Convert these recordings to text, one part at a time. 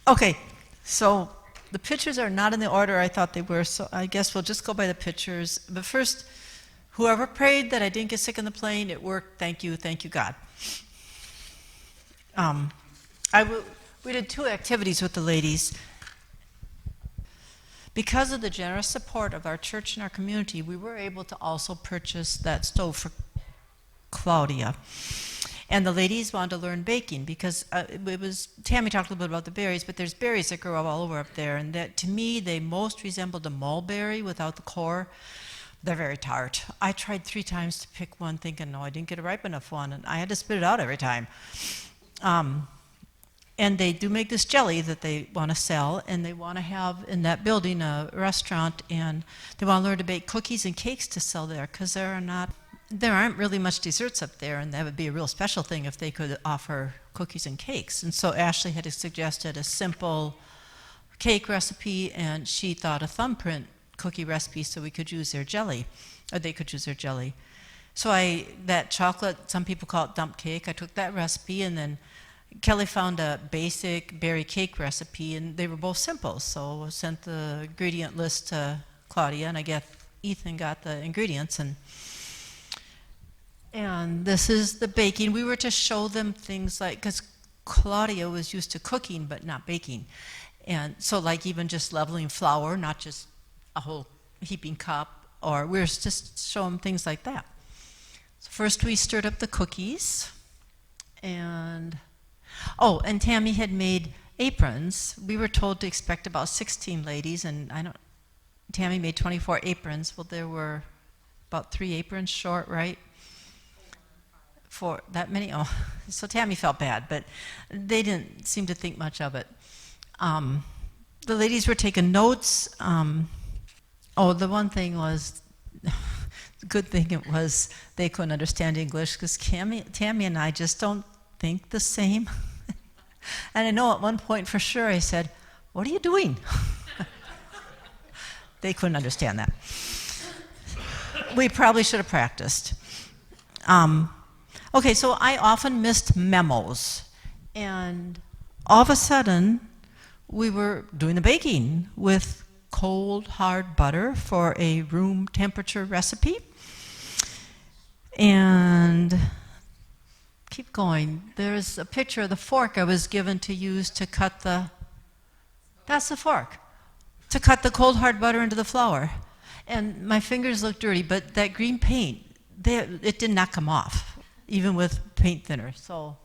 Okay, so the pictures are not in the order I thought they were, so I guess we'll just go by the pictures. But first, whoever prayed that I didn't get sick on the plane, it worked. Thank you, God. Um, I w- we did two activities with the ladies. Because of the generous support of our church and our community, we were able to also purchase that stove for Claudia. And the ladies wanted to learn baking because it was, Tammy talked a little bit about the berries, but there's berries that grow up all over up there. And that, to me, they most resembled a mulberry without the core. They're very tart. I tried 3 times to pick one thinking, no, I didn't get a ripe enough one. And I had to spit it out every time. And they do make this jelly that they want to sell, and they want to have in that building a restaurant, and they want to learn to bake cookies and cakes to sell there because there aren't really much desserts up there, and that would be a real special thing if they could offer cookies and cakes. And so Ashley had suggested a simple cake recipe, and she thought a thumbprint cookie recipe so we could use their jelly, or they could use their jelly. So that chocolate, some people call it dump cake, I took that recipe, and then Kelly found a basic berry cake recipe, and they were both simple. So I sent the ingredient list to Claudia, and I guess Ethan got the ingredients. And this is the baking. We were to show them things like, because Claudia was used to cooking but not baking. And so like even just leveling flour, not just a whole heaping cup, or we were just show them things like that. So first we stirred up the cookies, and Tammy had made aprons. We were told to expect about 16 ladies, and Tammy made 24 aprons. Well, there were about 3 aprons short, right? For that many? Oh, so Tammy felt bad, but they didn't seem to think much of it. The ladies were taking notes. The one thing was, the good thing it was they couldn't understand English because Tammy and I just don't think the same. And I know at one point for sure I said, "What are you doing?" They couldn't understand that. We probably should have practiced. Okay, so I often missed memos. And all of a sudden, we were doing the baking with cold, hard butter for a room temperature recipe. And keep going. There's a picture of the fork I was given to use to cut that's the fork, to cut the cold hard butter into the flour. And my fingers look dirty, but that green paint, it did not come off, even with paint thinner. So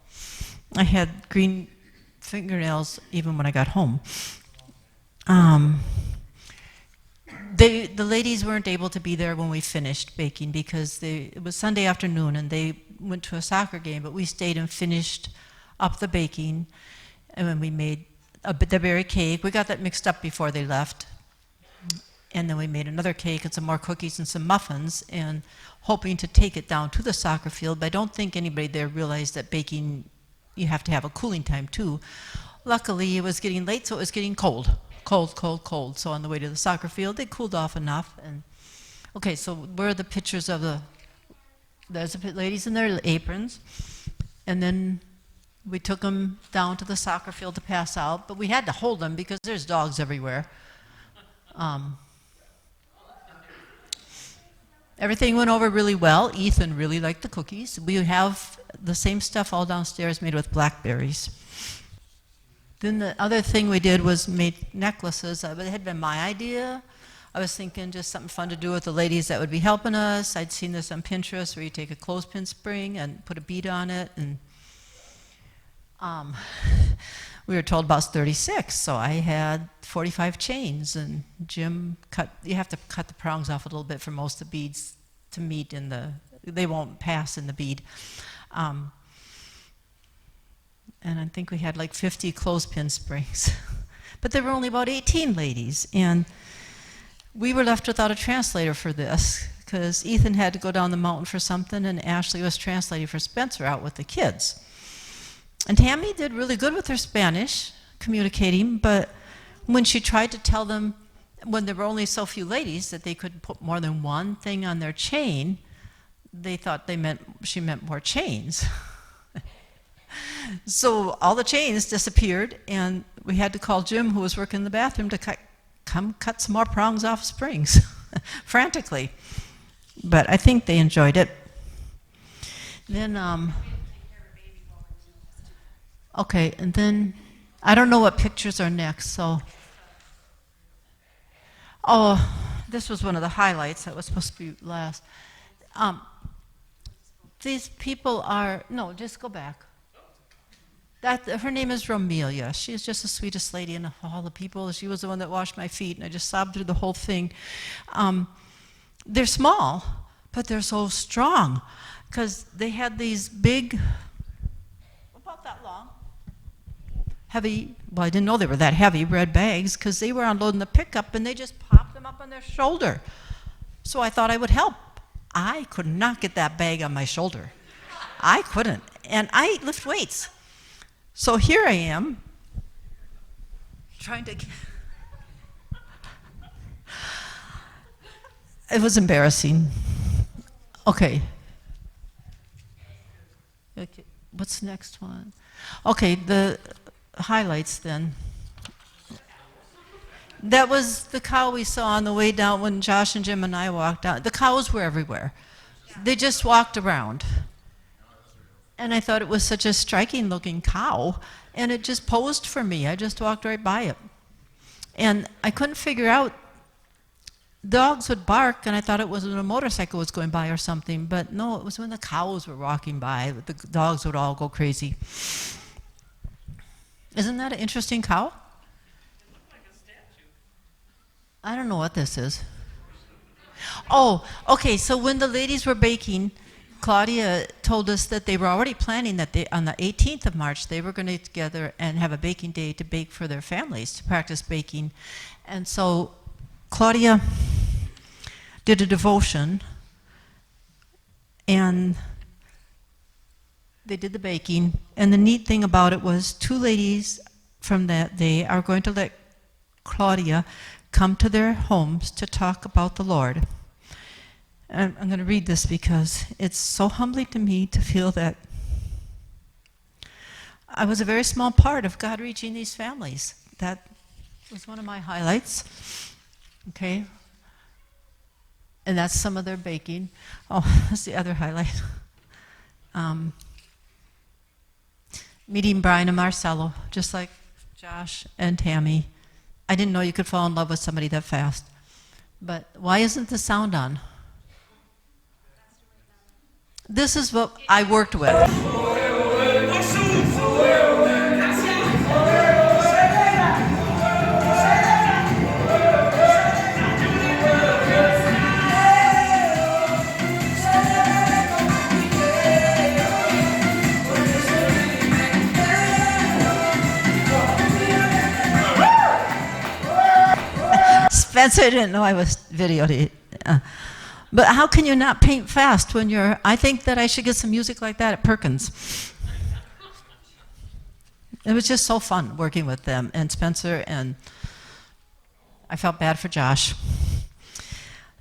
I had green fingernails even when I got home. The ladies weren't able to be there when we finished baking because it was Sunday afternoon and they went to a soccer game, but we stayed and finished up the baking, and then we made the berry cake. We got that mixed up before they left, and then we made another cake and some more cookies and some muffins, and hoping to take it down to the soccer field, but I don't think anybody there realized that baking, you have to have a cooling time too. Luckily, it was getting late, so it was getting cold. Cold. So on the way to the soccer field, it cooled off enough. And okay, so where are the pictures of there's the ladies in their aprons, and then we took them down to the soccer field to pass out, but we had to hold them because there's dogs everywhere. Everything went over really well. Ethan really liked the cookies. We have the same stuff all downstairs made with blackberries. Then the other thing we did was made necklaces. It had been my idea. I was thinking just something fun to do with the ladies that would be helping us. I'd seen this on Pinterest where you take a clothespin spring and put a bead on it. And we were told about 36, so I had 45 chains. And Jim you have to cut the prongs off a little bit for most of the beads to meet they won't pass in the bead. And I think we had like 50 clothespin springs. But there were only about 18 ladies. And we were left without a translator for this because Ethan had to go down the mountain for something, and Ashley was translating for Spencer out with the kids. And Tammy did really good with her Spanish, communicating, but when she tried to tell them, when there were only so few ladies, that they could put more than one thing on their chain, they thought she meant more chains. So all the chains disappeared, and we had to call Jim, who was working in the bathroom, to come cut some more prongs off springs, frantically. But I think they enjoyed it. Then, okay, and then I don't know what pictures are next, so. Oh, this was one of the highlights that was supposed to be last. These people are, no, just go back. Her name is Romelia. She is just the sweetest lady in all the people. She was the one that washed my feet, and I just sobbed through the whole thing. They're small, but they're so strong, because they had these big, about that long, heavy, well, I didn't know they were that heavy, red bags, because they were unloading the pickup, and they just popped them up on their shoulder. So I thought I would help. I could not get that bag on my shoulder. I couldn't. And I lift weights. So here I am, trying to get... It was embarrassing. Okay. Okay. What's the next one? Okay, the highlights then. That was the cow we saw on the way down when Josh and Jim and I walked out. The cows were everywhere. They just walked around. And I thought it was such a striking looking cow, and it just posed for me. I just walked right by it. And I couldn't figure out, dogs would bark, and I thought it was when a motorcycle was going by or something, but no, it was when the cows were walking by. The dogs would all go crazy. Isn't that an interesting cow? I don't know what this is. Oh, okay, so when the ladies were baking, Claudia told us that they were already planning that on the 18th of March, they were going to get together and have a baking day to bake for their families, to practice baking. And so Claudia did a devotion, and they did the baking. And the neat thing about it was 2 ladies from that day are going to let Claudia come to their homes to talk about the Lord. And I'm going to read this because it's so humbling to me to feel that I was a very small part of God reaching these families. That was one of my highlights. Okay? And that's some of their baking. Oh, that's the other highlight. Meeting Brian and Marcelo, just like Josh and Tammy. I didn't know you could fall in love with somebody that fast. But why isn't the sound on? This is what I worked with. Spencer didn't know I was videoing. But how can you not paint fast when you're... I think that I should get some music like that at Perkins. It was just so fun working with them and Spencer, and I felt bad for Josh.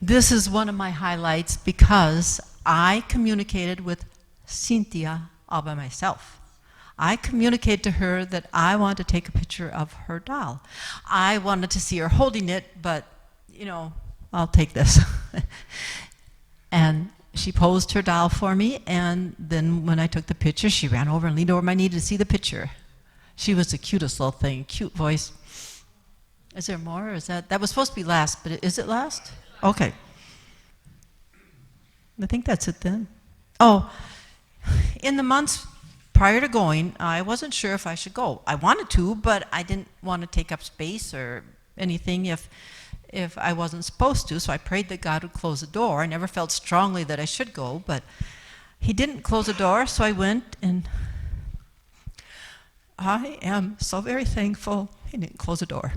This is one of my highlights because I communicated with Cynthia all by myself. I communicated to her that I wanted to take a picture of her doll. I wanted to see her holding it, but, you know, I'll take this. And she posed her doll for me, and then when I took the picture, she ran over and leaned over my knee to see the picture. She was the cutest little thing, cute voice. Is there more, or is that was supposed to be last, but is it last? Okay. I think that's it then. Oh, in the months prior to going, I wasn't sure if I should go. I wanted to, but I didn't want to take up space or anything if I wasn't supposed to, so I prayed that God would close the door. I never felt strongly that I should go, but he didn't close the door, so I went, and I am so very thankful he didn't close the door.